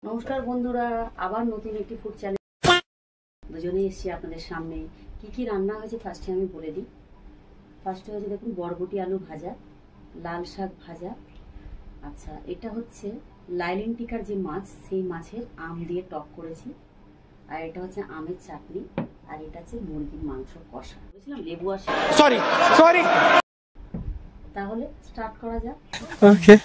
নমস্কার বন্ধুরা, আবার নতুন একটি ফুড চ্যানেল দুজনেই এসেছি আপনাদের সামনে। কি কি রান্না হয়েছে ফার্স্টে আমি বলে দিই। ফার্স্টে হয়েছে দেখুন বরবটি আলু ভাজা, লাল শাক ভাজা। আচ্ছা, এটা হচ্ছে লাইলিন টিকার যে মাছ, সেই মাছের আম দিয়ে টক করেছি। আর এটা হচ্ছে আমের চাটনি, আর এটা হচ্ছে মুরগির মাংস কষা। বলছিলাম লেবু আসে। সরি তাহলে স্টার্ট করা যাক। ওকে।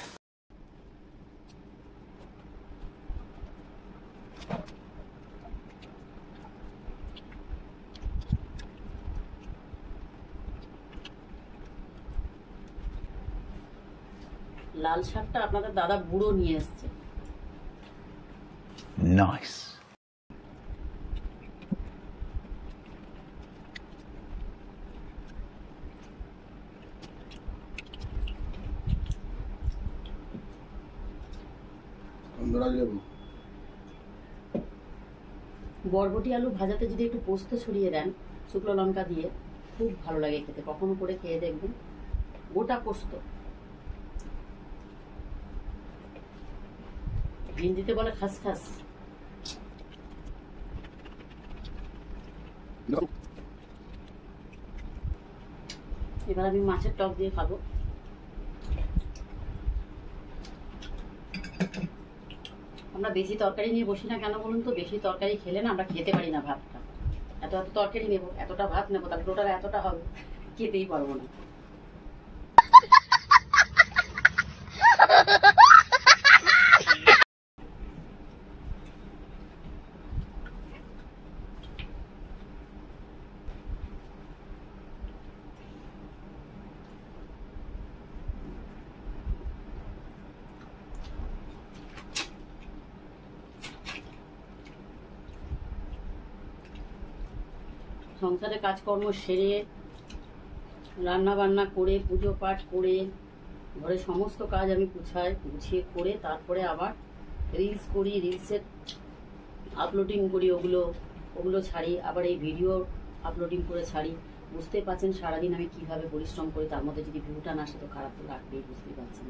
লাল শাকটা আপনাদের দাদা বুড়ো নিয়ে এসছে। নাইস। বরবটি আলু ভাজাতে যদি একটু পোস্ত ছড়িয়ে দেন শুকনো লঙ্কা দিয়ে, খুব ভালো লাগে খেতে। কখনো করে খেয়ে দেখবেন। গোটা পোস্ত, হিন্দিতে বলে খাসখাস। এবার আমি মাছের টক দিয়ে খাবো। আমরা বেশি তরকারি নিয়ে বসি না কেন বলুন তো? বেশি তরকারি খেলে না আমরা খেতে পারি না ভাতটা। এত এত তরকারি নেবো, এতটা ভাত নেবো, তাহলে টোটাল এতটা হবে, খেতেই পারবো না। সংসারে কাজকর্ম সেরে, রান্না বান্না করে, পুজো পাঠ করে, ঘরের সমস্ত কাজ আমি গুছিয়ে করে তারপরে আবার রিলস করি, রিলসের আপলোডিং করি, ওগুলো ছাড়ি, আবার এই ভিডিও আপলোডিং করে ছাড়ি। বুঝতে পারছেন সারাদিন আমি কিভাবে পরিশ্রম করি। তার মধ্যে যদি ভিউটা না আসে তো খারাপ তো লাগবেই, বুঝতেই পারছেন।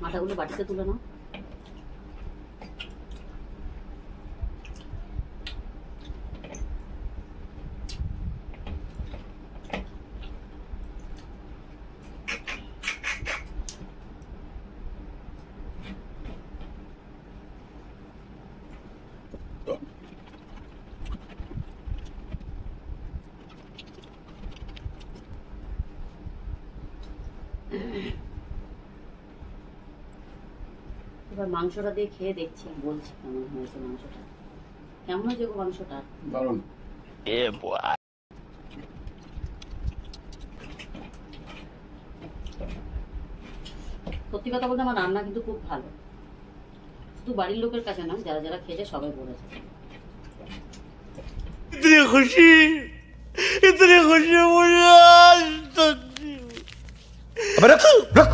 মাথাগুলো বাটিতে তুলে নাও। এবার মাংসটা দিয়ে খেয়ে দেখছি, বলছি কেমন হয়েছে মাংসটা। কেমন হয়েছে গো মাংসটা? দারুণ। সত্যি কথা বলতে আমার রান্না কিন্তু খুব ভালো। শুধু বাড়ির লোকের কাছে না, যারা যারা খেয়েছে সবাই বলেছে। इतनी खुशी मुझे आज तक। अबे रुक रुक।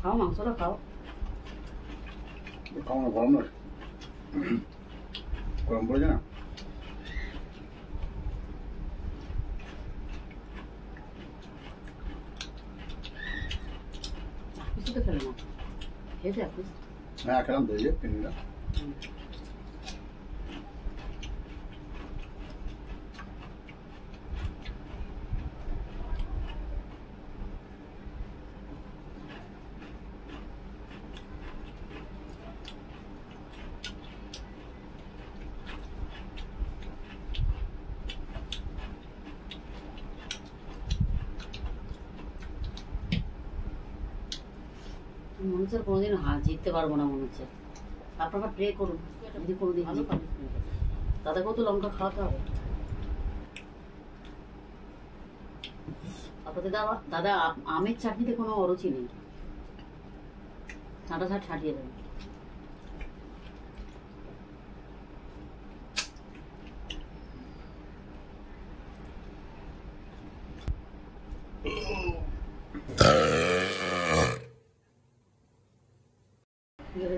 খাও মাংসটা খাও। খাও না, গরম নয়, গরম পড়েছে না। কিছু তো খেলে না, খেয়েছে আপনি? হ্যাঁ খেলাম তো, এই যে পিন্ডিটা। মনে হচ্ছে আর কোনোদিন জিততে পারবো না মনে হচ্ছে। আপনারা প্রে করুন যদি কোনোদিন দাদাকেও তো লঙ্কা খাওয়াতে হবে। আপনাদের দাদা আমের চাটনিতে কোনো অরুচি নেই, ঠান্ডা ছাড় ছাটিয়ে দেবে।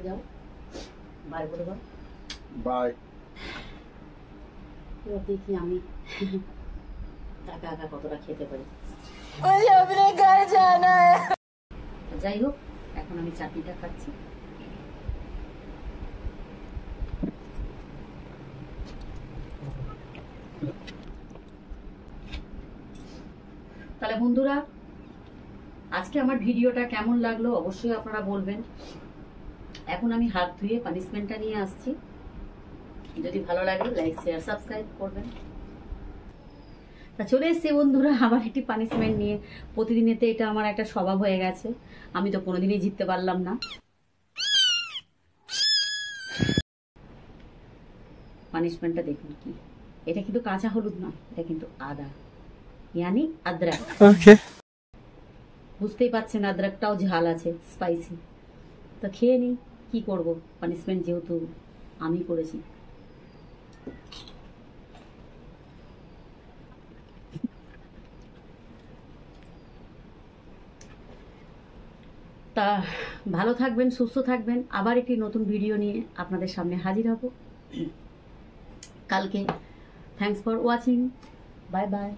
যাও বাইরে করে দাও। বাই। এবার দেখি আমি একা একা কতটা খেতে পারি। যাই হোক, এখন আমি চাটনিটা খাচ্ছি। তাহলে বন্ধুরা, আজকে আমার ভিডিওটা কেমন লাগলো অবশ্যই আপনারা বলবেন। এখন আমি হাত ধুয়ে পানিশমেন্টটা নিয়ে আসছি। যদি ভালো লাগে লাইক শেয়ার সাবস্ক্রাইব করবেন। তা চলে এসছি বন্ধুরা আবার একটি পানিশমেন্ট নিয়ে। প্রতিদিনেতে এটা আমার একটা স্বভাব হয়ে গেছে, আমি তো কোনোদিনই জিততে পারলাম না। পানিশমেন্টটা দেখুন কি, এটা কিন্তু কাঁচা হলুদ না, এটা কিন্তু আদা, ইয়ানি আদরক। বুঝতেই পারছেন আদরকটাও ঝাল আছে, স্পাইসি। তো খেয়ে নিই, কি করব, পানিশমেন্ট যেহেতু আমি করেছি। তা ভালো থাকবেন, সুস্থ থাকবেন। আবার একটি নতুন ভিডিও নিয়ে আপনাদের সামনে হাজির হব কালকে। Thanks for watching, bye bye.